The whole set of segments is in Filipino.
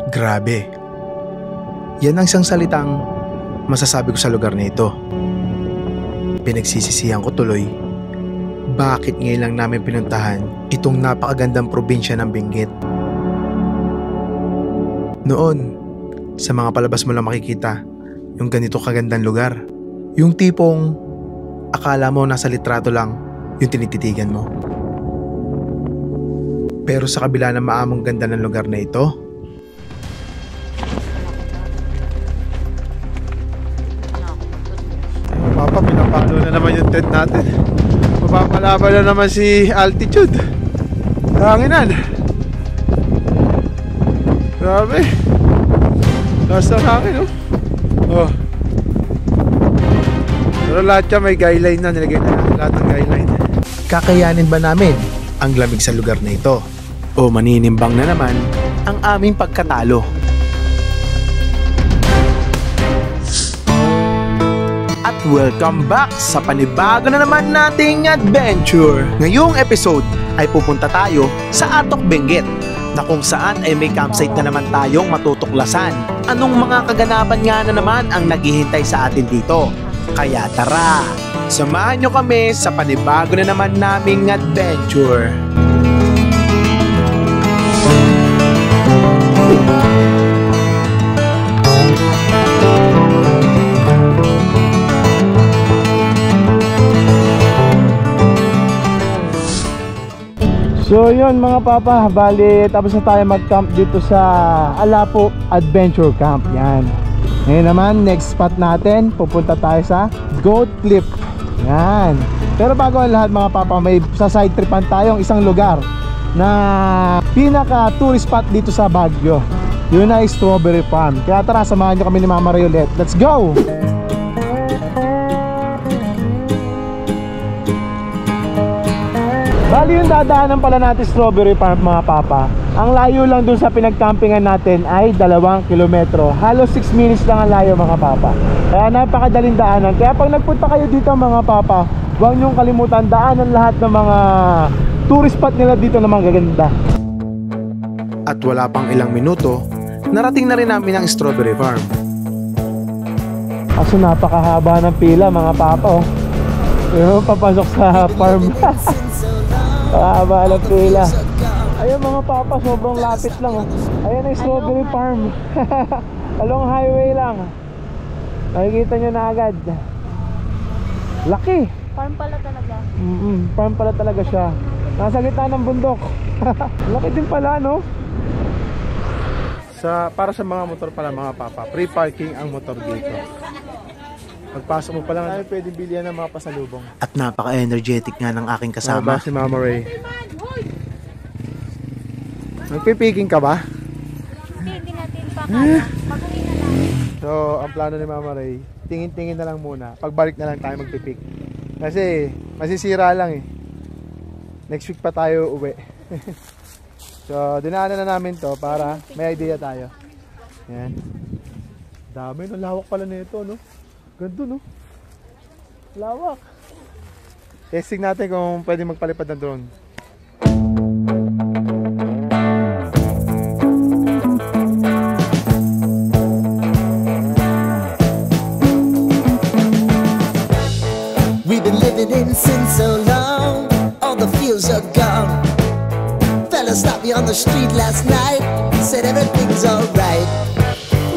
Grabe. Yan ang isang salitang masasabi ko sa lugar na ito. Pinagsisisihan ko tuloy, bakit ngayon lang namin pinuntahan itong napakagandang probinsya ng Benguet? Noon, sa mga palabas mo lang makikita yung ganito kagandang lugar. Yung tipong akala mo nasa litrato lang yung tinititigan mo. Pero sa kabila ng maamong ganda ng lugar na ito, Papa, pinapalo na naman yung tent natin. Mapapalaban na naman si altitude. Hanginan. Grabe. Lakas ng hangin, oh. Oh. Pero lahat yan may guideline na. Nilagay na natin lahat ng guideline. Kakayanin ba namin ang lamig sa lugar na ito? O maninimbang na naman ang aming pagkatalo? At welcome back sa panibago na naman nating adventure. Ngayong episode ay pupunta tayo sa Atok Benguet, na kung saan ay may campsite na naman tayong matutuklasan. Anong mga kaganapan nga na naman ang naghihintay sa atin dito? Kaya tara, samahan nyo kami sa panibago na naman naming adventure. So yun mga papa, bali tapos na tayo mag-camp dito sa Alapo Adventure Camp. Yan. Ngayon naman, next spot natin, pupunta tayo sa Goat Cliff. Yan. Pero bago ang lahat mga papa, may sa side tripan tayong isang lugar na pinaka tourist spot dito sa Baguio. Yun ay Strawberry Farm. Kaya tara, samahan nyo kami ni Mama Ray ulit. Let's go! Bali yung dadaanan pala natin Strawberry Farm mga papa. Ang layo lang dun sa pinagcampingan natin ay 2 kilometro. Halos 6 minutes lang ang layo mga papa. Kaya napakadaling daanan. Kaya pag nagpunta kayo dito mga papa, huwag niyong kalimutan daanan lahat ng mga tourist spot nila dito na mga gaganda. At wala pang ilang minuto, narating na rin namin ang Strawberry Farm. Kaso napakahaba ng pila mga papa, oh. Yung papasok sa farm. Haba ng pila. Ayun mga papa, sobrang lapit lang, oh. Ayun ang Strawberry Farm. Along highway lang. Nakikita nyo na agad. Laki. Farm pala talaga. Farm pala talaga siya. Nasa gitna ng bundok. Laki din pala, no? Para sa mga motor pala mga papa, free parking ang motor dito. Pagpasok mo pa lang, ay pwedeng bilihan ng mga pasalubong. At napaka-energetic nga ng aking kasama. Si Mama Ray. Nagpipiking ka ba? Hindi natin pa kaya. Mag-uwi na lang. So, ang plano ni Mama Ray, tingin-tingin na lang muna. Pagbalik na lang tayo magpipik. Kasi, masisira lang eh. Next week pa tayo uwi. So, dinaanan na namin to para may idea tayo. Yan. Dami, no? Lawak pala nito, no? Ganda, no? Lawak. Testing natin kung pwede magpalipad ng drone. We've been living in sin so long, all the fields are gone. Fella stopped me on the street last night, said everything's alright.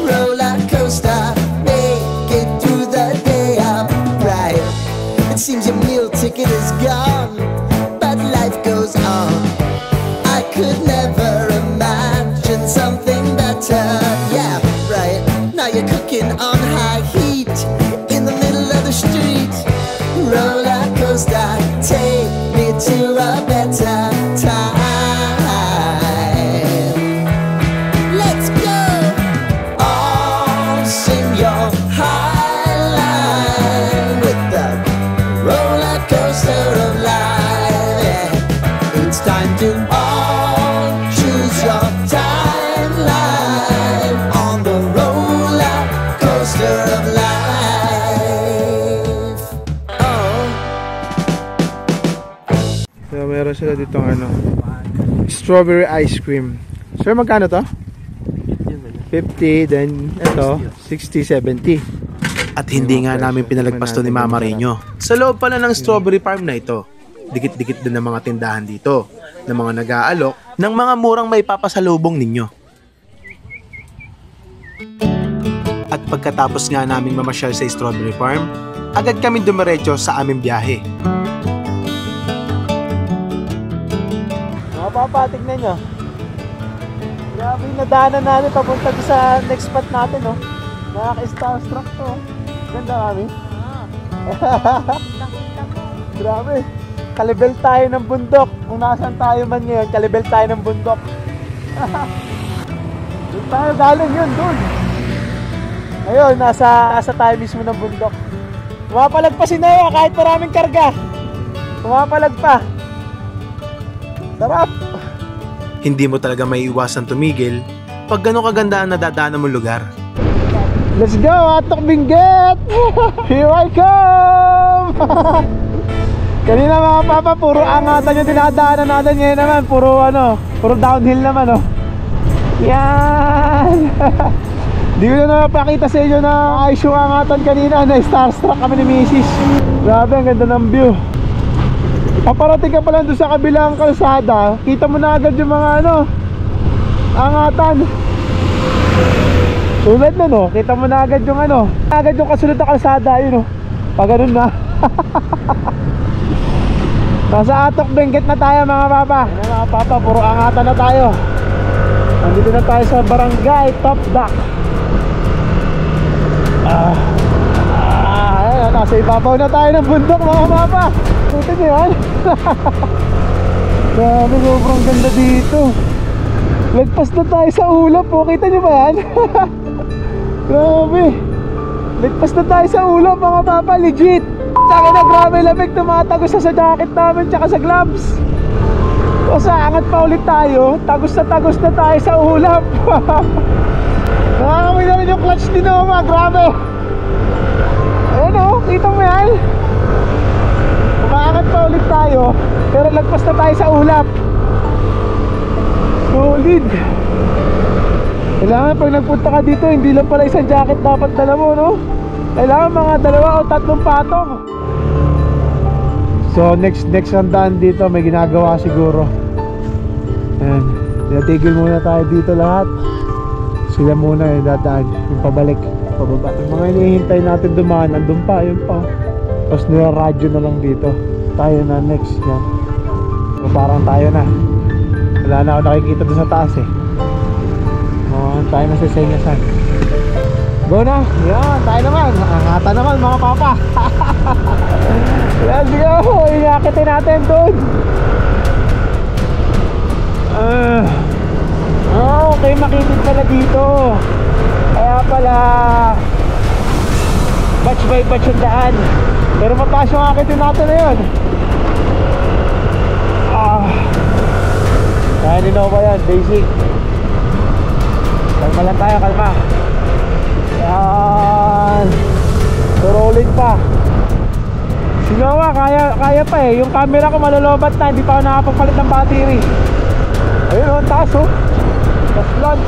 Roller coaster, make it through the day upright. It seems your meal ticket is gone, but life goes on. I could never imagine something better. Yeah, right. Now you're cooking on high heat in the middle of the street. Roller coaster, take me to a better time. Let's go. All sing your high line with the roller coaster of life. Yeah. It's time to all choose your timeline on the roller coaster of life. So, meron sila dito strawberry ice cream. Sir, magkano to? 50, then ito, 60, 70. At hindi nga namin pinalagpas to ni Mama Reño. Sa loob pala ng strawberry farm na ito, dikit-dikit din ng mga tindahan dito, ng mga nag-aalok ng mga murang may papasalubong ninyo. At pagkatapos nga naming mamasyal sa strawberry farm, agad kami dumiretso sa aming biyahe. Mga papa, tignan nyo. Grabe yung nadaanan natin papunta sa next spot natin, no? Nakaka-starstruck to. Ganda kami. Grabe. Kalibel tayo ng bundok. Kung nasaan tayo man ngayon, kalibel tayo ng bundok. Doon tayo galing yun, doon. Ngayon, nasa tayo mismo ng bundok. Pumapalag pa si Nea kahit maraming karga. Pumapalag pa. Sarap. Hindi mo talaga may iwasan tumigil pag gano'ng kaganda ang nadadaanan mong lugar. Let's go, Atok Benguet! Here I come! Kanina mga papa, puro angatan yung dinadaanan natin. Ngayon naman, puro downhill naman, oh. Yan! Di ko na napakita sa inyo na ayos yung angatan kanina. Na-starstruck kami ni Mrs. Grabe, ang ganda ng view. Paparating ka pa lang doon sa kabilang kalsada, kita mo na agad yung mga angatan. Tulad na, no? Kita mo na agad yung agad yung kasunod na kalsada, yun, no? Pag ganun na. Nasa Atok Benguet na tayo mga papa. Mga papa, puro angatan na tayo. Nandito na tayo sa barangay Top Dock. Nasa ibabaw na tayo ng bundok mga papa. Kita nyo yan? Grabe, sobrang ganda dito. Lagpas na tayo sa ulap, oh. Kita nyo ba yan? Grabe. Lagpas na tayo sa ulap mga papa, legit. Saka na grabe lamig, tumatagos sa jacket namin tsaka sa gloves. O sa angat pa ulit tayo, tagos na tayo sa ulap. Nakakamoy namin yung clutch ni Noma, grabe. Ayan, oh, kita mo yan? Umaangat pa ulit tayo, pero lagpas na tayo sa ulap. Solid. Kailangan pag nagpunta ka dito, hindi lang pala isang jacket dapat dala mo, no? Kailangan mga 2 o 3 patong. So next handaan dito, may ginagawa siguro. Ayan, tinatigil muna tayo dito lahat. Sila muna yung dadaan, yung pabalik, pababa. Yung mga hinihintay natin dumaan, andun pa, yun pa. Tapos nila-radyo na lang dito. Tayo na next yan. So parang tayo na. Wala na ako nakikita doon sa taas, eh. Tayo na sa Senyasan. Go na! Yan, tayo naman. Angatan naman mga papa. Let's go! Inakitin natin doon. Okay, makitid pala dito. Kaya pala batch by batch yung daan. Pero mataas yung akitin natin na yun. Kaya Nova yan, basic. Kalma lang tayo, kalma. Yan. So rolling pa. Si Noah, kaya pa, eh. Yung camera ko malolobat na, hindi pa ako nakapagpalit ng battery. Ayun, oh, ang taas, oh. Taslon.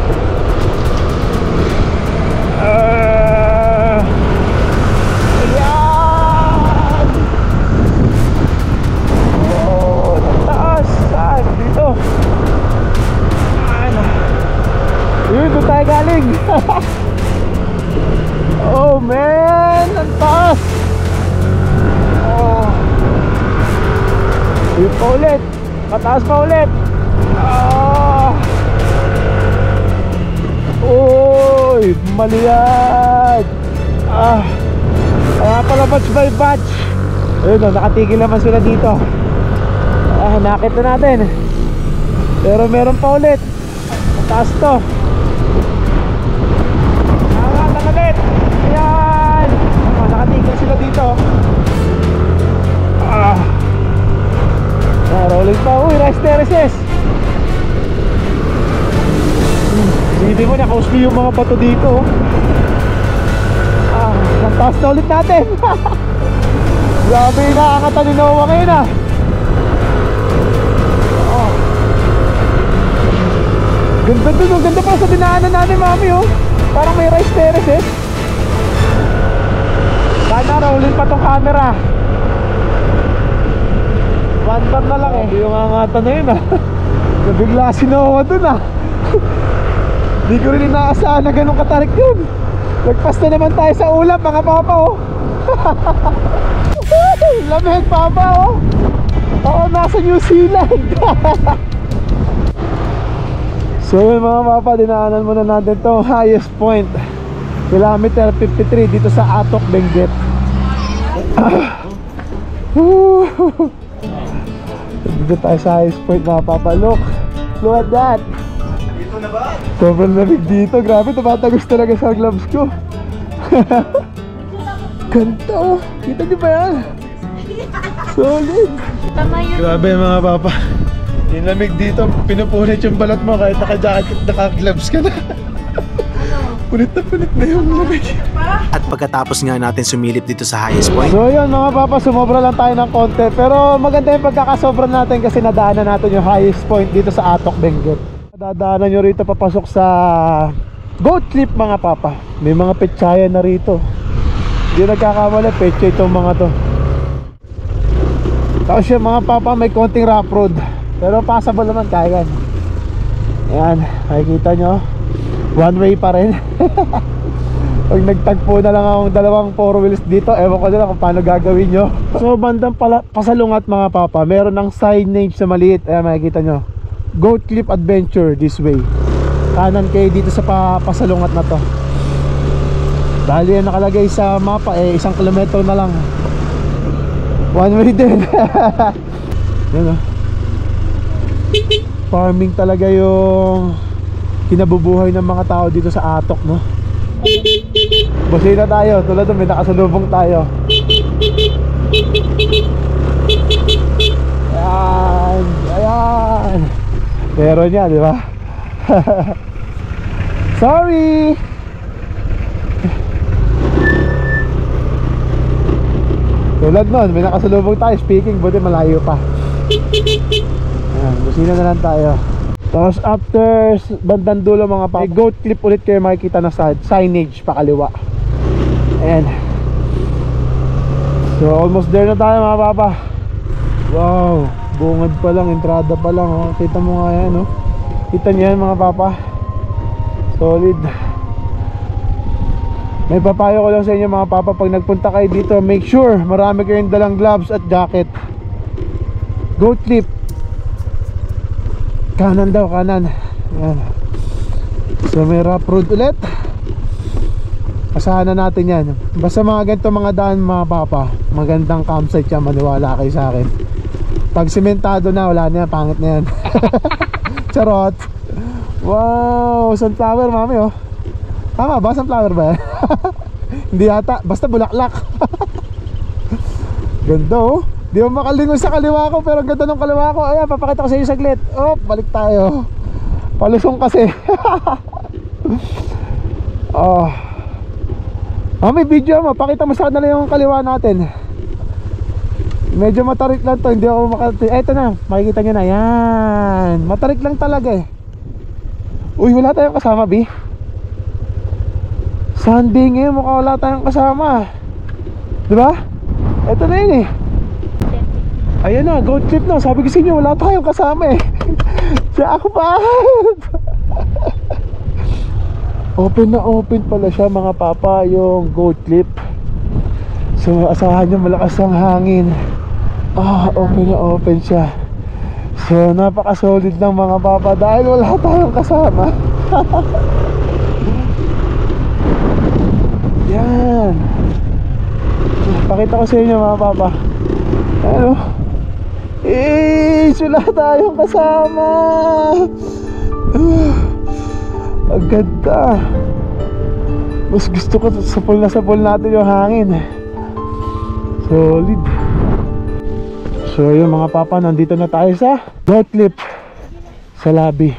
Yan. Oh, taas. Saan? Dito. Yun, doon tayo galing. Oh man, ang taas. Oh. Yun pa ulit. Mataas pa ulit. Uy, mali yan. Kaya pala batch by batch. Ayun, nakatigil naman sila dito. Nakita natin. Pero meron pa ulit. Mataas to. Ulit. Ayan. Nakatigil sila dito. Rolling pa. Uy, rice terraces. Hindi mo nakausli yung mga bato dito. Nagtaas na ulit natin. Grabe yung nakakata ni Noah ngayon, Ganda dun, oh. Ganda pa sa dinaanan natin, mami, oh. Parang may rice terrace, eh. Sana rolling pa tong camera. One bar na lang, eh. Yung angatan na yun, ah. Nabigla si Noah dun, ah. Di ko rin inaasahan na ganun katarik yun. Nagpas na naman tayo sa ulap, mga papa, oh. Lamig, papa, oh. Oo, nasa New Zealand. So yun, mga papa, dinaanan muna natin itong highest point, kilometer 53 dito sa Atok, Benguet. Dito tayo sa highest point, mga papa. Look at that. Dito na ba? Sobrang lamig dito, grabe, tumatagos talaga sa gloves ko. Ganda, oh. Kita niyo ba yan? Solid. Tama yun. Grabe, mga papa, yung lamig dito, pinupunit yung balat mo kahit naka-jacket, naka-gloves ka na. Punit na yung lamig. At pagkatapos nga natin sumilip dito sa highest point, So yun, mga papa, sumobra lang tayo ng konti. Pero maganda yung pagkakasobra natin kasi nadaanan natin yung highest point dito sa Atok, Benguet. Dadaanan nyo rito papasok sa Goat Cliff, mga papa. May mga petsayan na rito. Hindi nagkakamali, petsa itong mga to. Tapos yung mga papa, may konting rough road, pero passable naman, kaya yan. Ayan, makikita nyo, one way pa rin. Pag nagtagpo na lang akong dalawang 4 wheels dito, ewan ko nila kung paano gagawin nyo. So bandang pasalungat, mga papa, meron ng signage na maliit. Ayan, makikita nyo, Goat Cliff Adventure this way. Kanan kayo dito sa pasalungat na to. Dahil yan nakalagay sa mapa, 1 kilometro na lang. One way din. Yan, oh. Farming talaga yung kinabubuhay ng mga tao dito sa Atok, no? Busina tayo, tulad doon, may nakasalubong tayo. Ayan. Meron niya, di ba? Sorry. Tulad nun, may nakasalubong tayo. Speaking, buti malayo pa. Ayan, busina na lang tayo. Tapos after bandang dulo, mga pa, may Goat Cliff ulit kayo makikita na sa signage pakaliwa. Ayan. So almost there na tayo, mga papa. Wow, bungad pa lang, entrada pa lang, oh. Kita mo nga yan, oh. Kita niyo yan, mga papa. Solid. May papayo ko lang sa inyo, mga papa, pag nagpunta kayo dito, make sure marami kayong dalang gloves at jacket. Goat Cliff, kanan daw, kanan. Ayan. So may rough road ulit. Asahan na natin yan. Basta mga ganito mga daan, mga papa, magandang campsite yan, maniwala kayo sa akin. Pag sementado na, wala na yan, pangit na yan. Charot. Wow, sunflower, mami, oh. Tama ba? Sunflower ba yan? Hindi yata, basta bulaklak. Ganda, oh. Di mo makalingon sa kaliwa ko, pero ganda ng kaliwa ko. Ayan, papakita ko sa iyo saglit. Oh, balik tayo. Palusong kasi. Oh. May video mo, pakita mo sa kanila yung kaliwa natin. Medyo matarik lang to, hindi ako eto na, makikita nyo na. Yan, matarik lang talaga, eh. Uy, wala tayong kasama, B. Sunday ngayon, mukha wala tayong kasama. Diba? Eto na yun, eh. Ayan na, Goat Cliff na. Sabi ko sa inyo, wala tayong kasama, eh. Siya ako pa. Open na open pala siya, mga papa, yung Goat Cliff. So asahan nyo malakas ang hangin. Open na open siya. So napaka-solid lang, mga papa, dahil wala tayong kasama. Yan. Pakita ko sa inyo, mga papa. Ano? Wala tayong kasama. Ang ganda. Mas gusto ko sapul na sapul natin yung hangin. Solid. So yun, mga papa, nandito na tayo sa Goat Cliff, sa lobby.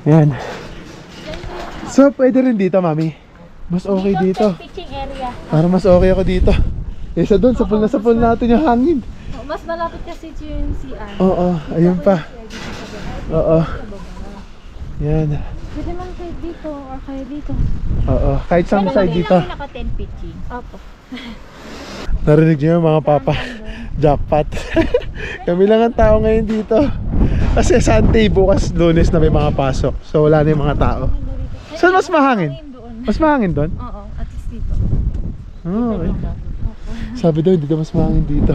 Yan. So pwede rin dito, mami. Mas okay dito. Pitching area. Para mas okay ako dito. Kaysa doon, sapul na sapul natin yung hangin. Mas malapit kasi yung CR. Oo, ayun pa. Oo. Yan. Pwede man kayo dito or kayo dito. Oo, kahit saan side dito. Naka 10 feet. Opo. Narinig niyo mga papa. Jackpot. Kami lang ang tao ngayon dito. Kasi Sunday, bukas Lunes na may mga pasok. So wala na yung mga tao. Saan mas mahangin? Mas mahangin doon? Oo, at least dito. Oh, okay. Sabi daw hindi daw mas mahangin dito.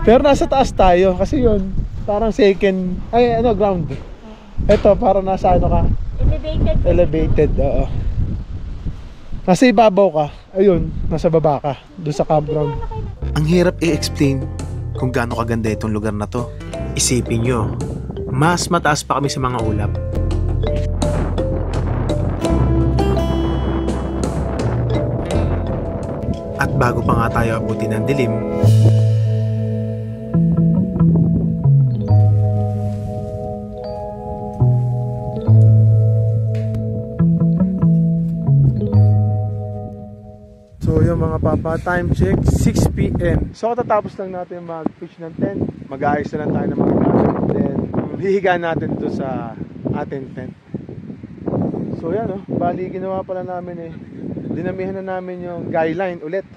Pero nasa taas tayo kasi yun parang second, ground. Ito parang nasa ano ka? Elevated. Elevated, oo. Nasa ibabaw ka. Ayun, nasa baba ka. Doon sa campground. Ang hirap i-explain kung gaano kaganda itong lugar na to. Isipin nyo, mas mataas pa kami sa mga ulap. At bago pa nga tayo abutin ng dilim, So yung mga papa, time check 6 PM. So katatapos lang natin mag-pitch ng tent. Mag-aayos na lang tayo ng mga gamit. Then hihiga natin ito sa ating tent. So yan bali ginawa pala namin dinamihan na namin yung guy line ulit.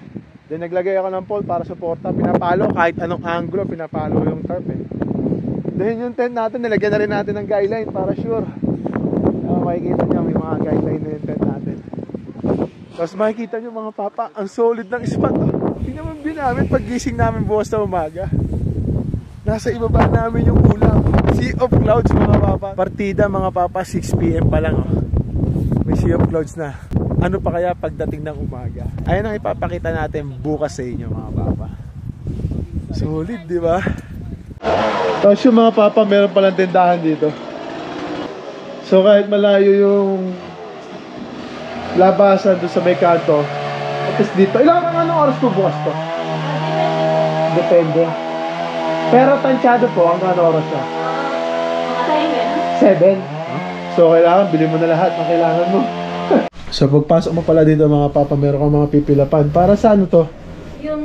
Then naglagay ako ng pole para suporta. Pinapalo kahit anong angulo, pinapalo yung tarp Then yung tent natin, nilagyan na rin natin ng guy line para sure. Makikita nyo may mga guy line na yung tent natin. Tapos makikita nyo mga papa, ang solid ng spot Hindi naman namin pag-gising namin bukas na umaga. Nasa ibaba namin yung ulap. Sea of clouds mga papa. Partida mga papa, 6 PM pa lang May sea of clouds na. Ano pa kaya pagdating ng umaga? Ayan ang ipapakita natin bukas sa inyo mga papa. Solid, di ba? Tapos yung mga papa, meron palang tindahan dito. So kahit malayo yung labasan doon sa may kanto, at least dito, anong oras po bukas to? Depende. Pero tansyado po, hanggang oras na? 7. So kailangan, bili mo na lahat ng kailangan mo. So pagpasok mo pala dito mga papa, meron kang mga pipilapan. Para sa ano to? Yung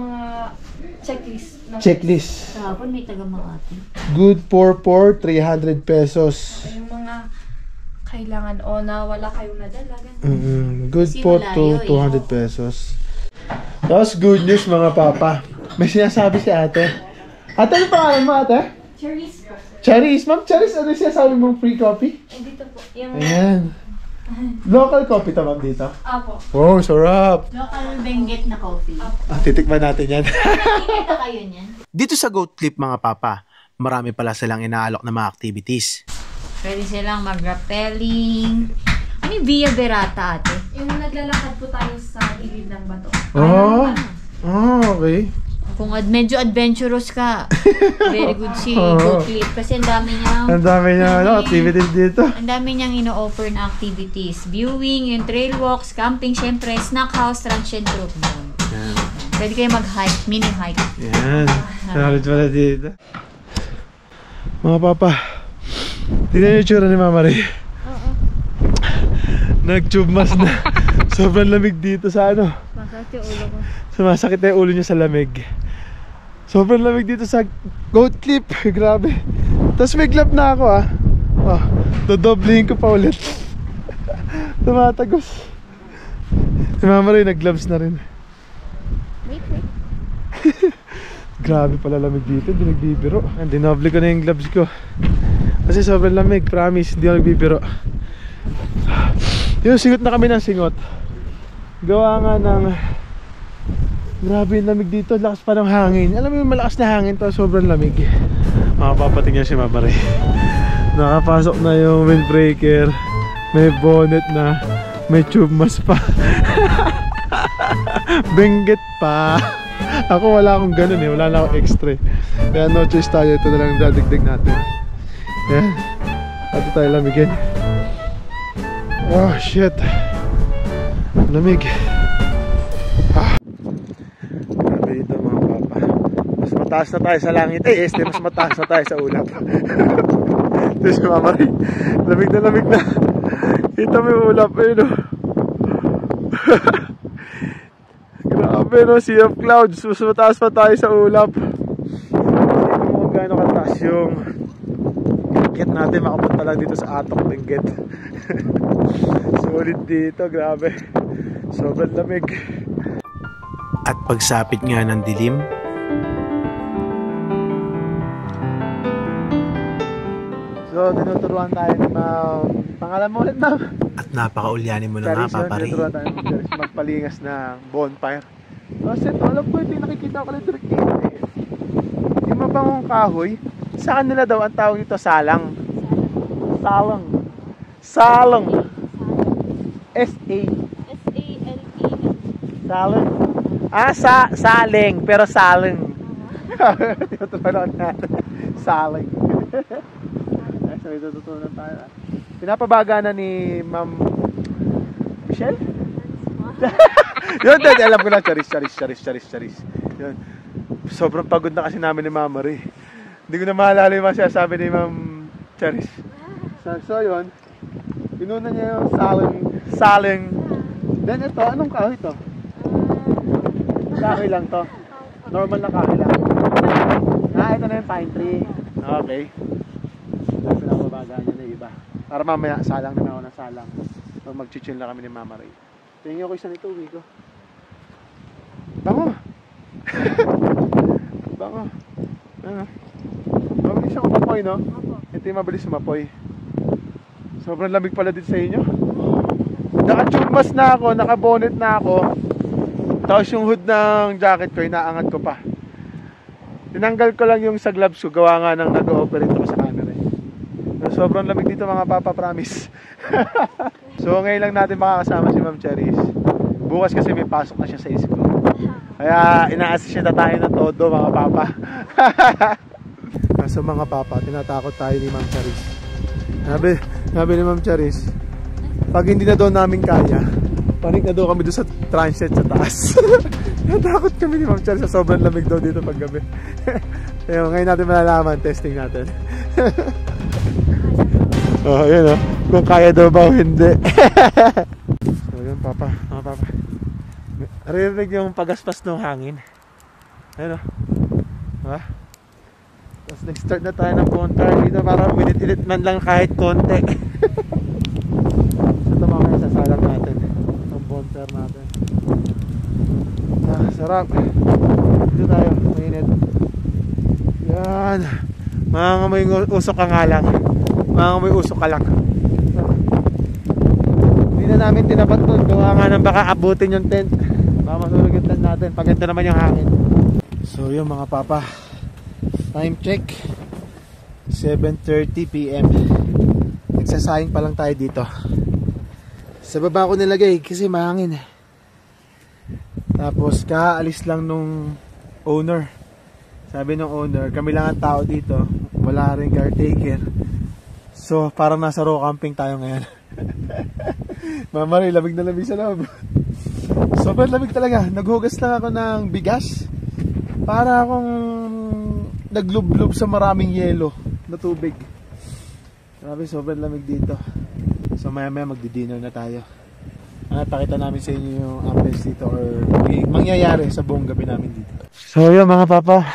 mga checklist. Checklist. Kahapon may taga-Makati. Good for 300 pesos. Yung mga kailangan na wala kayong nadala. Good for 200 pesos. Tapos good news mga papa. May sinasabi si ate. Ate, ano pangalan mo ate? Cherries po. Cherries. Ma'am Cherries, ano sinasabi mong free coffee? Dito po. Yung Ayan. Local coffee to ma'am dito? Apo. Oh, sarap. Local Benguet na coffee. Titikman natin yan. Nakikita kayo niyan. dito sa Goat Cliff mga papa, marami pala silang inaalok na mga activities. Pwede silang mag-rappelling. Ano yung Via Berata ate? Yung naglalakad po tayo sa gilid ng bato. Okay. Kung medyo adventurous ka, very good si Goat Cliff. Kasi ang dami niyang activities dito. Ang dami niyang ino-offer na activities. Viewing, yung trail walks, camping, syempre, snack house, transient group. Pwede kayo mag-hike, mini-hike. Yan. Salit pala dito. Mga papa, tignan yung tsura ni Mama Ray. Nag-tube mask na. Sobrang lamig dito sa ano. Masakit yung ulo ko. Sumasakit na yung ulo niya sa lamig. Sobrang lamig dito sa Goat Cliff. Grabe. Tapos may glove na ako dodoblehin ko pa ulit. Tumatagos. Si Mama Ray nag-gloves na rin. Wait. Grabe pala lamig dito. Hindi nagbibiro. Dinoble ko na yung gloves ko. Kasi sobrang lamig. Promise, hindi ako nagbibiro. Yung singot na kami ng singot. Gawa nga ng grabe yung lamig dito. Lakas pa ng hangin. Alam mo yung malakas na hangin to, sobrang lamig. Makapapatingnan si Mama Ray. Nakapasok na yung windbreaker. May bonnet na. May tube mask pa. Benguet pa. Ako wala akong ganun wala na akong extra. Kaya no choice tayo. Ito na lang dadigdig natin. Yan. Ito tayo lamigin. Oh shit. Lamig. Grabe dito mga papa. Mas mataas na tayo sa langit. Mas mataas na tayo sa ulap. Ito si Mama Ray. Lamig na. Kita mo yung ulap Grabe sea of clouds. Mas mataas pa tayo sa ulap. Hindi mo gaano kataas yung pag-akyat natin makapunta lang dito sa Atok Benguet. Solid dito, grabe. Sobrang lamig. At pagsapit nga ng dilim, So, tinuturuan tayo ni ma'am. Pangalan mo ulit, ma'am? at napakaulyanin mo na nga, Papa Ray. Tinuturuan tayo ni Charis magpalingas ng bonfire. Kasi ito, alam ko ito yung nakikita ko lang direct dito eh. Yung mabangong kahoy, sa kanila daw ang tawag dito salang. Salang. Salang. S-A. S-A-L-E-N. Salang. Saling, pero saling. Tinuturuan natin. Saling. So, itututunan tayo. Pinapabaga na ni Ma'am Michelle? Yun, alam ko na. Charis. Yun. Sobrang pagod na kasi namin ni Mama Ray. Hindi ko na maalala yung mga sinasabi ni Ma'am Charis. So yun. Pinuna niya yung saling. Then ito, anong kahoy to? Kahoy lang to. Normal na kahoy lang. Ito na yung pine tree. Okay. Pinapabagaan niya na iba. Para mamaya salang na ako ng salang. So mag-chill na kami ni Mama Ray. Tingin ko isa nito, uwi ko. Bango! Bango. Ano? Mabilis siya kumapoy, no? Ito yung mabilis sumapoy. Sobrang lamig pala dito sa inyo. Naka-tubmas na ako, naka-bonnet na ako. Tapos yung hood ng jacket ko, inaangat ko pa. Tinanggal ko lang yung sa gloves ko, gawa nga nang nag-ooperate ako sa camera. Sobrang lamig dito mga papa, promise. So ngayon lang natin makakasama si Ma'am Charis. Bukas kasi may pasok na siya sa school. Kaya ina-assist na tayo ng todo mga papa. So mga papa, tinatakot tayo ni Ma'am Charis. Sabi ni Ma'am Charis, pag hindi na doon namin kaya, panik na doon kami doon sa transit sa taas. Natakot kami ni Ma'am Charis sa sobrang lamig daw dito pag gabi. Ayun, ngayon natin malalaman, testing natin. Oh, yun oh. Kung kaya daw ba o hindi. So yun papa, mga papa. Narinig yung pagaspas ng hangin. Ayun oh. Diba? Tapos nag-start na tayo ng bonfire dito para minit-init man lang kahit konti. So ito mamaya sasalang natin ang bonfire natin. Sarap. Dito tayo, mainit. Yan. Mga may usok ka nga lang. Mga may usok ka lang. Hindi na namin tinapat doon. Gawa nga nang baka abutin yung tent. Baka masunog yung tent natin. Pag ito naman yung hangin. So yun mga papa. Time check. 7:30 PM. Nagsasayang pa lang tayo dito. Sa baba ko nilagay kasi mahangin. Tapos kaalis lang nung owner. Sabi nung owner, kami lang ang tao dito. Wala rin caretaker. So parang nasa raw camping tayo ngayon. Mama Ray, lamig na lamig sa loob. Sobrang lamig talaga. Naghugas lang ako ng bigas. Para akong naglublob sa maraming yelo na tubig. Grabe, sobrang lamig dito. So maya maya magdi-dinner na tayo. Pakita namin sa inyo yung ambience dito or mangyayari sa buong gabi namin dito. So yun mga papa,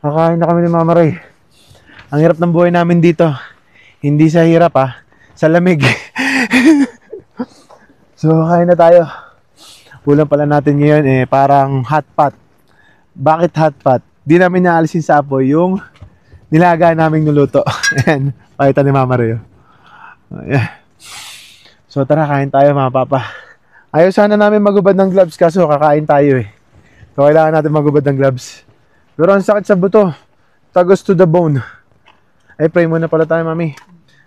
kakain na kami ni Mama Ray. Ang hirap ng buhay namin dito. Hindi sa hirap sa lamig. So kain na tayo. Ulam pala natin ngayon parang hot pot. Bakit hot pot? Di namin naalisin sa apoy yung nilaga naming nuluto. Ayan, pakita ni Mama Ray. Yeah. So tara, kain tayo mga papa. Ayaw sana namin magubad ng gloves kaso kakain tayo So kailangan natin magubad ng gloves. Pero ang sakit sa buto. Tagos to the bone. Ay pray muna pala tayo, Mami.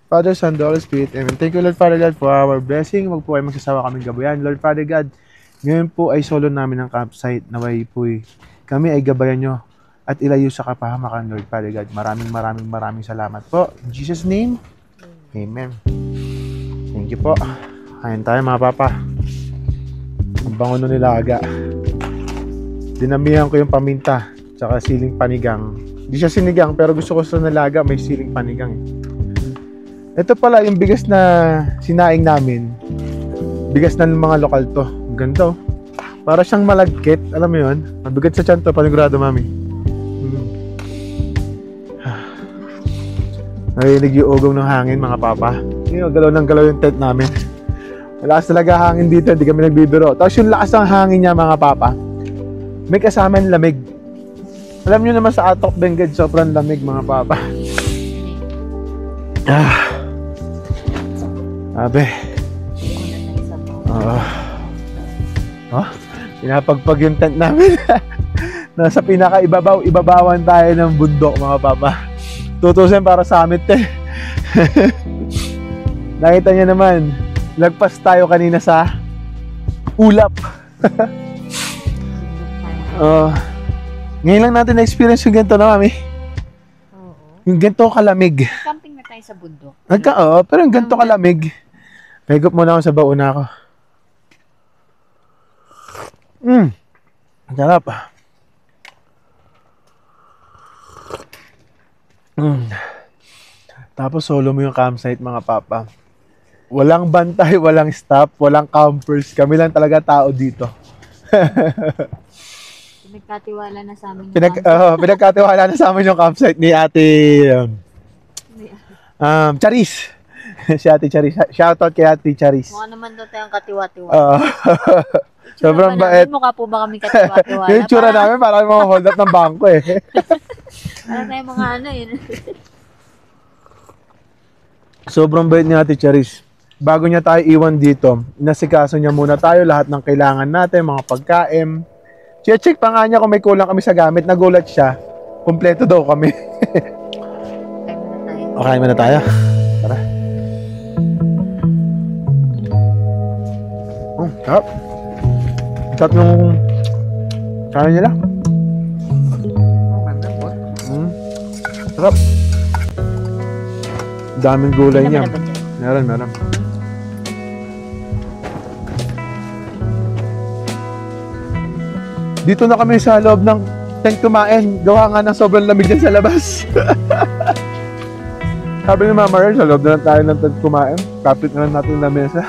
Father, Son, Holy Spirit. Amen. Thank you Lord Father God for our blessing. Huwag po kayo magsasawa kaming gabayan. Lord Father God, ngayon po ay solo namin ng campsite. Naway po kami ay gabayan nyo at ilayo sa kapahamakan, Lord Father God. Maraming salamat po. In Jesus' name, Amen. Thank you po. Kain tayo mga papa. Ang bango nun nilaga. Dinamihan ko yung paminta tsaka siling panigang. Hindi siya sinigang pero gusto ko sa nilaga may siling panigang. Ito pala yung bigas na sinaing namin. Bigas ng mga lokal to. Ang ganda oh. Para siyang malagkit. Alam mo yun? Mabigat sa tiyan to. Panigurado, Mami. Narinig yung ugong ng hangin mga papa. Yung galaw ng galaw yung tent namin. Malakas talaga hangin dito, hindi kami nagbibiro. Tapos yung lakas ng hangin niya mga papa, may kasama yung lamig. Alam nyo naman sa Atok Benguet, sobrang lamig mga papa. Abe. Pinapagpag yung tent namin. Nasa pinaka-ibabawan tayo ng bundok mga papa. Tutusin para summit Nakita niyo naman, lagpas tayo kanina sa ulap. Ngayon lang natin na-experience yung ganito na, mami. Yung ganito kalamig. Camping na tayo sa bundok. Pero yung ganito kalamig. Pagop muna ako sa bauna ko. Ang sarap. Tapos solo mo yung campsite mga papa. Walang bantay, walang staff, walang campers. Kami lang talaga tao dito. Pinagkatiwala na sa amin pinagkatiwala na sa amin yung campsite ni Ate Charis. Si Ate Charis. Shoutout kay Ate Charis. Mukha naman daw tayong katiwa-tiwala. Sobrang bait. Mukha po ba kami katiwa-tiwala? Yung tsura namin parang mga hold up ng bangko Parang tayo mga yun. Sobrang bait ni Ate Charis. Bago niya tayo iwan dito, nasikaso niya muna tayo lahat ng kailangan natin, mga pagkain. Check pa nga niya kung may kulang kami sa gamit. Nagulat siya. Kompleto daw kami. Okay, muna tayo. Tara. Sarap. Sarap nung kaya nila. Sarap. Daming gulay niya. Meron. Dito na kami sa loob ng tent kumain. Gawa nga ng sobrang lamig dyan sa labas. Sabi ni Mama Earl, sa loob na lang tayo ng tent kumain. Kapit na lang natin na mesa.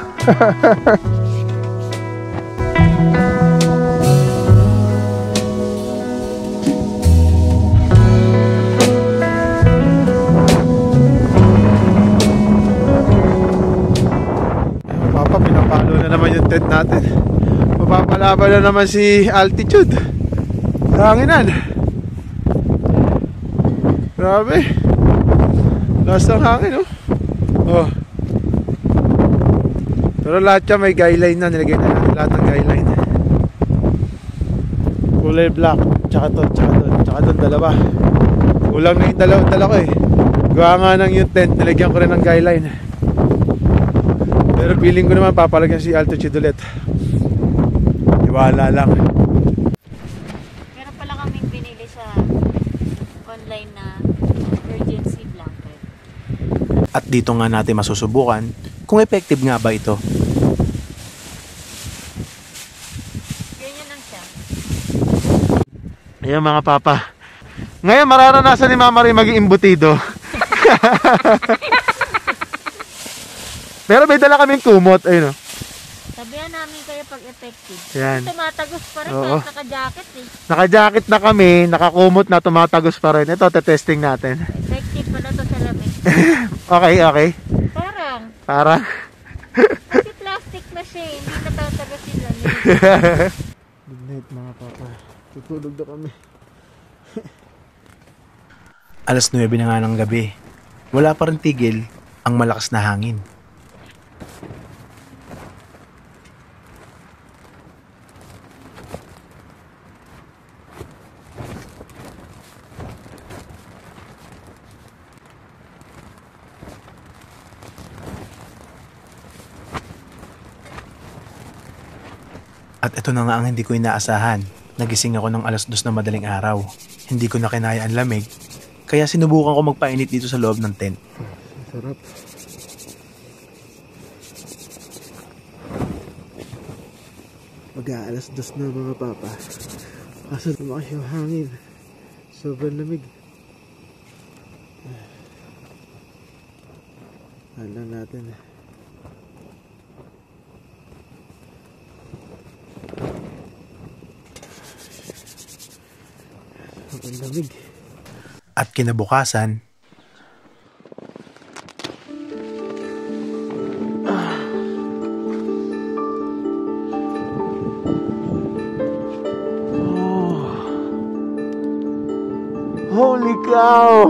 Papa, pinapalo na naman yung tent natin. Mapapalaban na naman si altitude. Hanginan. Grabe. Lakas ng hangin, oh. Pero lahat yan may guideline na. Nilagay na natin lahat ng guideline. Kulay black. Tsaka doon, dalawa. Kulang na yung dala ko Gawa nga ng yung tent. Nilagyan ko rin ng guideline. Pero feeling ko naman papalagyan si altitude ulit. Wala lang. Meron pala kaming binili sa online na emergency blanket. At dito nga natin masusubukan kung effective nga ba ito. Ganyan lang siya. Ayan mga papa. Ngayon mararanasan ni Mama rin maging imbutido. Pero may dala kaming kumot. Ayun Sabihan namin kayo pag effective. Yan. Tumatagos pa rin Oo. kahit naka-jacket Naka-jacket na kami, nakakumot na, tumatagos pa rin. Ito, testing natin. Effective pala to sa lamig. Okay. Parang? Kasi plastic na siya hindi natatagos yung lamig. Good night mga papa. Tutulog na kami. Alas 9 na nga ng gabi. Wala pa rin tigil ang malakas na hangin. At ito na nga ang hindi ko inaasahan. Nagising ako ng alas 2 na madaling araw. Hindi ko na kinaya ang lamig, kaya sinubukan ko magpainit dito sa loob ng tent. Sarap. Mag-aalas 2 na mga papa. Kaso lumakas yung hangin. Sobrang lamig. Hala natin. Sobrang lamig. At kinabukasan, go!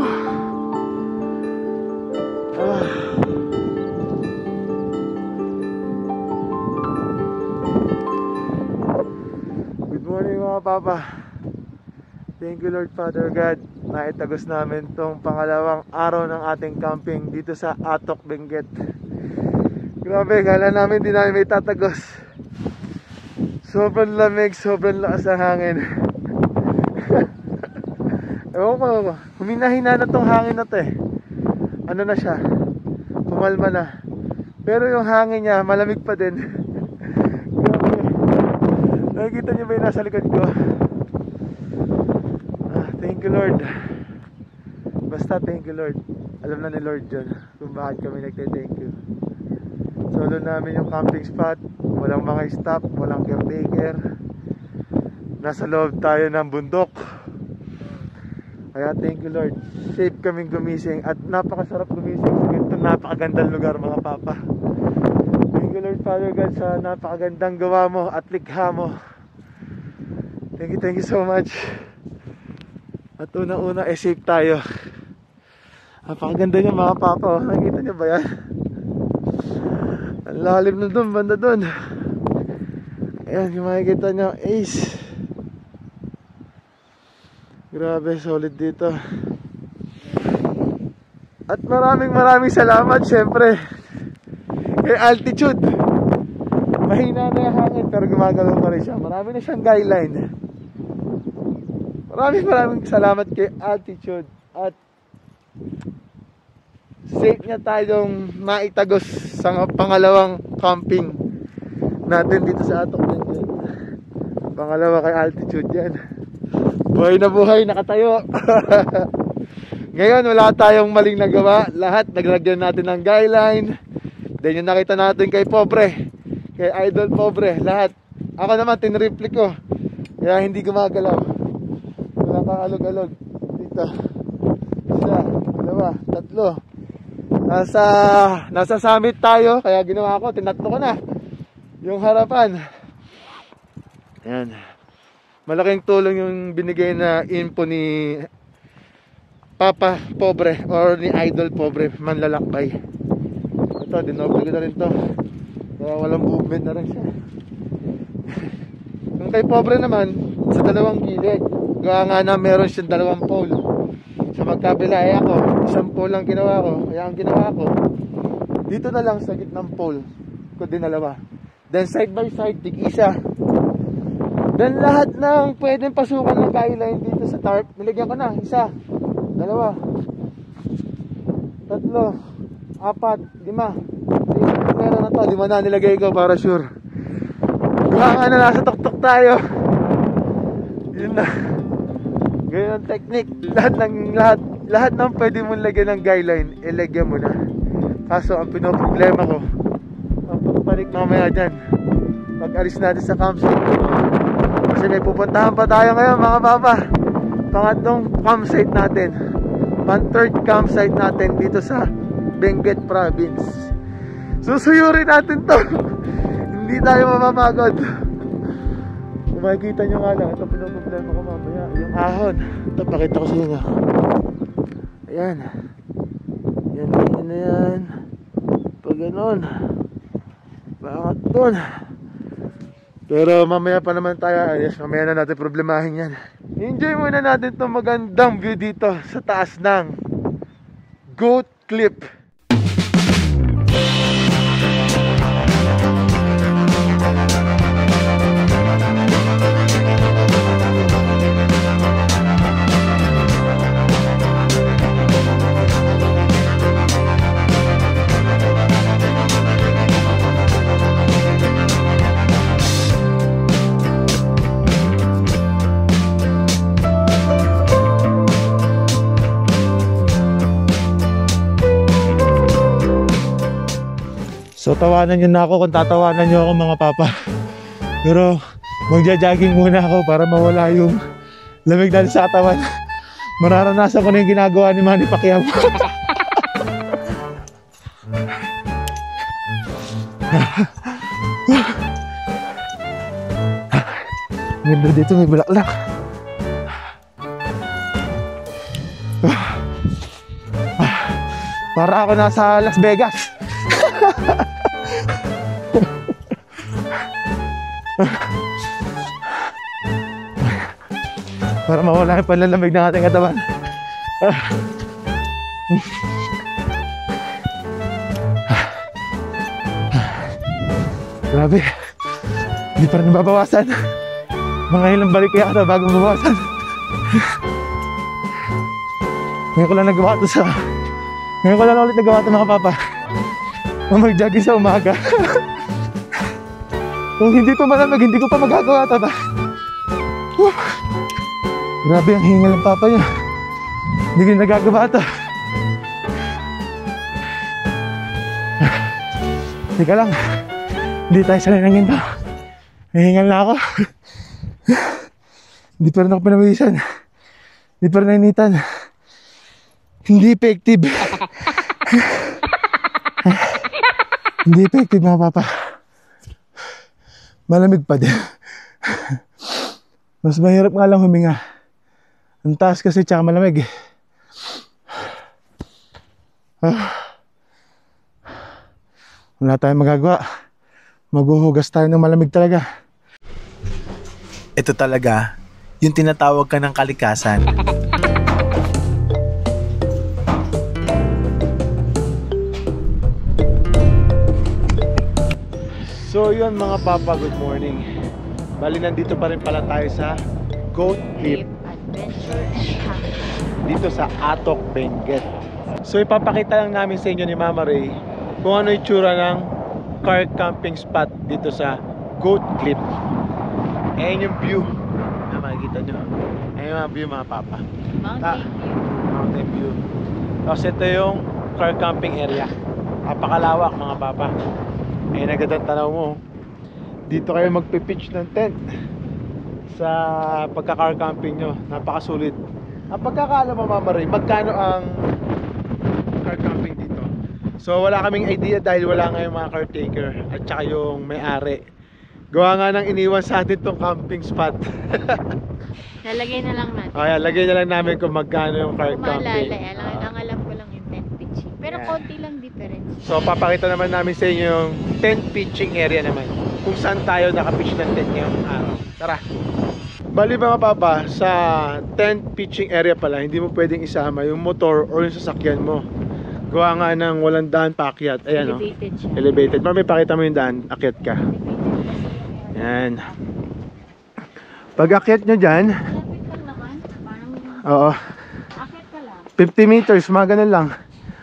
Good morning mga papa. Thank you Lord Father God. Naitagos namin tong pangalawang araw ng ating camping dito sa Atok, Benguet. Grabe, kala namin di namin may tatagos. Sobrang lamig, sobrang lakas ng hangin. Ewan ko, huminahina na tong hangin na to eh. Ano na siya, kumalma na. Pero yung hangin niya, malamig pa din. Grabe. Nakikita niyo ba yung nasa likod ko? Thank you Lord. Basta thank you Lord. Alam na ni Lord dyan kung bakit kami nagte-thank you. Solo namin yung camping spot. Walang mga stop, walang caretaker. Nasa loob tayo ng bundok. Kaya thank you Lord. Safe kaming gumising. At napakasarap gumising sa ganitong napakagandang lugar mga papa. Thank you Lord Father God sa napakagandang gawa mo at likha mo. Thank you so much. At una-una safe tayo. Napakaganda niya mga papa. Nakita niyo ba yan? Ang lalim na dun, banda dun. Ayan, yung makikita niyo, ace. Grabe, solid dito. At maraming salamat syempre kay Altitude. Mahina na yung hangin pero gumagalaw pa rin siya. Marami na siyang guideline. Maraming salamat kay Altitude. At safe niya tayong maitagos sa pangalawang camping natin dito sa Atok Benguet. Pangalawa kay Altitude yan. Buhay na buhay, nakatayo. Ngayon wala tayong maling nagawa. Lahat naglagyan natin ng guideline. Then yung nakita natin kay Pobre, kay Idol Pobre, lahat. Ako naman tinripli ko. Kaya hindi gumagalaw. Wala kang alog-alog. Dito. Isa, dalawa, tatlo. Nasa summit tayo. Kaya ginawa ko, tinatlo ko na yung harapan. Ayan. Malaking tulong yung binigay na info ni Papa Pobre or ni Idol Pobre, manlalakbay. Ito, dinoble ko na rin to. Kaya walang movement na rin siya. Yung kay Pobre naman, sa dalawang gilid. Gawa nga na meron siyang dalawang pole. Sa magkabila ay ako, isang pole lang ginawa ko. Kaya ang ginawa ko, dito na lang sa gitnang pole ko din dalawa. Then side by side, tig-isa. Then lahat ng pwedeng pasukan ng guideline dito sa tarp, nilagyan ko na. Isa, dalawa, tatlo, apat, lima. Meron na to, lima na nilagay ko para sure. Gawa nga na nasa tuktok tayo. Yun na. Ganyan ang technique. Lahat ng pwede mong lagyan ng guideline, ilagyan mo na. Kaso ang pinoproblema ko, ang pagpanik mamaya dyan, pag-alis natin sa campsite. Kasi may pupuntahan pa tayo ngayon mga papa. Pangatlong campsite natin. Pan-third campsite natin dito sa Benguet Province. Susuyurin natin to. Hindi tayo mamamagod. Kung makikita nyo nga lang, ito pinoproblema ko mamaya. Yung ahon. Ito, pakita ko sa inyo. Ayan. Yan na yan. Pag ganon. Pangat dun. Pero mamaya pa naman tayo, yes, mamaya na natin problemahin yan. Enjoy muna natin itong magandang view dito sa taas ng Goat Cliff. So tawanan nyo na ako kung tatawanan nyo ako mga papa. Pero magja-jogging muna ako para mawala yung lamig natin sa katawan. Mararanasan ko na yung ginagawa ni Manny Pacquiao. Ganda dito, may bulaklak. Para ako nasa Las Vegas. Para mawala yung panlalamig ng ating katawan. Grabe. Hindi pa rin nababawasan. Mga ilang balik kaya ata bago mabawasan. Ngayon ko lang nagawa ito Ngayon ko lang ulit nagawa ito mga papa. Mag-jogging sa umaga. Kung hindi pa malamig, hindi ko pa magagawa ito ba? Grabe ang hingal ng papa niya. Hindi ko nagagawa ito. Teka lang. Hindi tayo sanay ng ginto. Nahingal na ako. Hindi pa rin ako pinawisan. Hindi pa rin nainitan. Hindi effective. Hindi effective mga papa. Malamig pa din. Mas mahirap nga lang huminga. Ang taas kasi tsaka malamig. Wala tayong magagawa. Maghuhugas tayo ng malamig talaga. Ito talaga, yung tinatawag ka ng kalikasan. So yun mga papa, good morning. Bali nandito pa rin pala tayo sa Goat Cliff Adventure Camp. dito sa Atok, Benguet. So ipapakita lang namin sa inyo ni Mama Ray kung ano itsura ng car camping spot dito sa Goat Cliff. Ayan yung view na makikita nyo. Ayan yung view mga papa. Mountain view. Tapos ito yung car camping area. Napakalawak mga papa. Ayan agad ang tanaw mo. Dito kayo magpipitch ng tent sa pagka-car camping nyo. Napakasulit. Ang pagkakaalam mo Mama Ray, magkano ang car camping dito? So wala kaming idea dahil wala nga yung mga caretaker at saka yung may-ari. Gawa nga nang iniwan sa atin tong camping spot. Lalagay na lang natin. Ayan, lagay na lang namin kung magkano yung car camping. Ang alam ko lang yung tent pitching. Pero Yan. konti lang difference. So papakita naman namin sa inyo yung tent pitching area naman, kung saan tayo nakapitch ng tent ngayong araw. Tara! Bali mga papa, sa tent pitching area pala, hindi mo pwedeng isama yung motor or yung sasakyan mo. Gawa nga ng walang daan paakyat. Ayan o, Elevated siya. elevated. Mami, pakita mo yung daan, akyat ka. Yan. Pag akyat nyo dyan, Lapit lang naman. Parang oo, akit ka lang. 50 meters, mga ganun lang.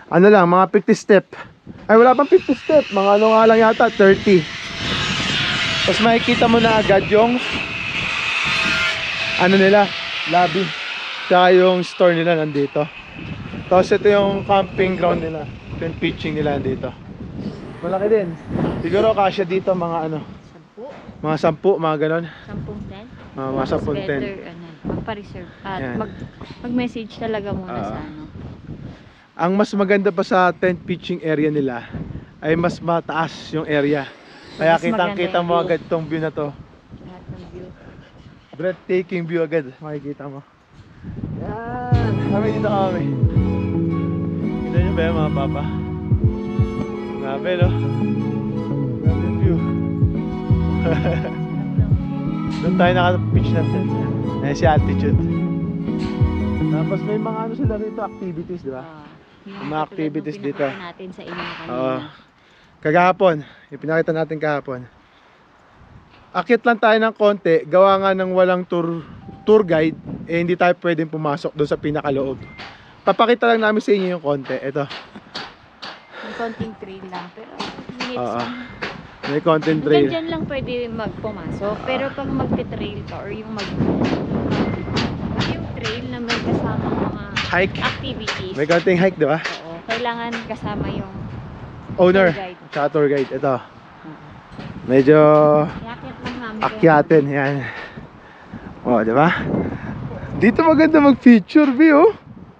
Ano lang, mga 50 step. Ay, wala pang 50 step. Mga ano nga lang yata, 30. Tapos makikita mo na agad yung ano nila, lobby. Tsaka yung store nila nandito. Tapos ito yung camping ground nila. Tent pitching nila nandito. Malaki din. Siguro kasya dito mga ano, 10. mga 10, mga ganon. 10 tent. Mga Mas 10 better, tent. magpa-reserve. At Yan. mag-message talaga muna sa ano. Ang mas maganda pa sa tent pitching area nila ay mas mataas yung area. Kaya Mas kitang-kita maganda mo yung agad tong view na to. Lahat ng view. Breathtaking view agad. Makikita mo. Yan. Kami dito kami. Kita nyo ba yan mga papa? Grabe no? Grabe yung view. Doon tayo naka-pitch ng tent. Ayan si altitude. Tapos may mga ano sila rito, activities, di ba? Yung Mga activities katulad nung dito. pinakita natin sa inyo kanina. Oo. Kagahapon, yung pinakita natin kahapon. Akit lang tayo ng konti, gawa nga ng walang tour guide, eh hindi tayo pwedeng pumasok doon sa pinakaloob. Papakita lang namin sa inyo yung konti. Ito. May konting trail lang, pero minutes Oo. lang. May content trail. Dyan lang pwede magpumasok. Pero pag magte-trail ka or yung yung trail na may kasama mga Hike. activities. May konting hike, di ba? Oo. Kailangan kasama yung Owner. tour guide. Tsaka tour guide. Ito. Medyo Iakyat lang namin. akyatin. Yan. O, di ba? Dito maganda mag-feature view.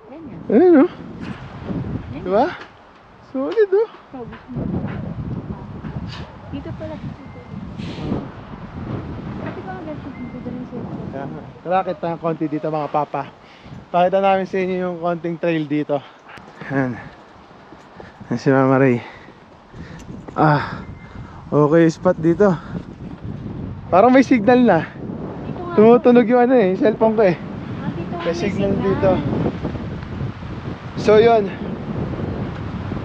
Ganyan. Ayan o. Di ba? Solid o. Dito pala. Kasi pa agad dito din siya. Tara, kita ng konti dito mga papa. Pakita namin sa inyo yung konting trail dito. Yan. Si Mama Ray. Okay spot dito. Parang may signal na. Tumutunog yung ano eh, cellphone ko eh. May signal dito. So yun.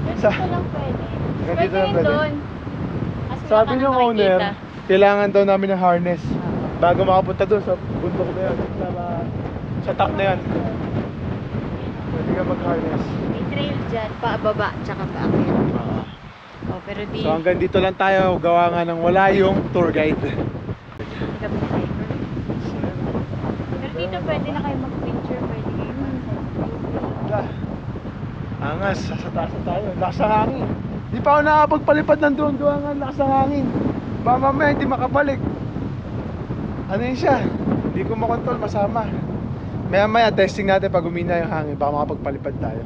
Dito lang pwede. Dito lang pwede. doon. Sabi ng owner, kailangan daw namin ng harness bago makapunta doon sa bundok na yan. Sa top na yan. Pwede ka mag-harness. May trail dyan, paababa, tsaka paakyat. Oh, pero di... So hanggang dito lang tayo, gawa nga ng wala yung tour guide. Pero dito pwede na kayo mag-picture, pwede kayo Angas, sa taas na tayo. Lakas ng hangin. Di pa ako nakapagpalipad ng drone, gawa nga lakas ng hangin. Mamaya hindi makabalik. Ano yun siya? Hindi ko makontrol, masama. Maya testing natin pag umina yung hangin, baka makapagpalipad tayo.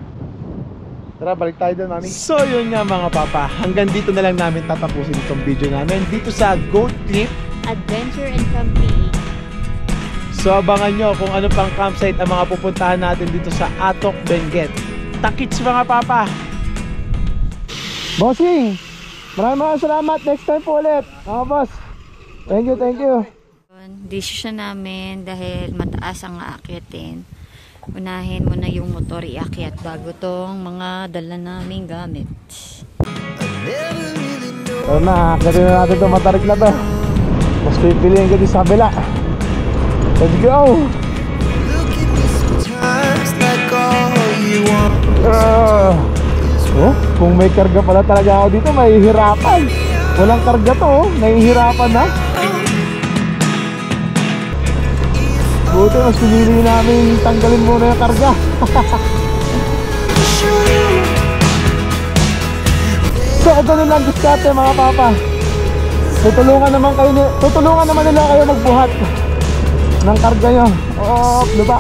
Tara, balik tayo doon, mami. So yun nga mga papa, hanggang dito na lang namin tatapusin itong video namin dito sa Goat Trip Adventure and Camping. So abangan nyo kung ano pang campsite ang mga pupuntahan natin dito sa Atok, Benguet. Takits mga papa! Bossing! Maraming salamat. Next time po ulit. Mga boss. Thank you. Decision namin dahil mataas ang aakyatin. Unahin mo na yung motor iakyat bago tong mga dala naming gamit. So na, akyatin na natin itong matarik na to. Mas pipiliin ko din sa kabila. Let's go! Kung may karga pala talaga ako dito, mahihirapan. Walang karga to, nahihirapan na. Buti mas pinili namin tanggalin muna yung karga. So ganun lang diskarte mga papa. Tutulungan naman nila kayo magbuhat ng karga nyo. Luba.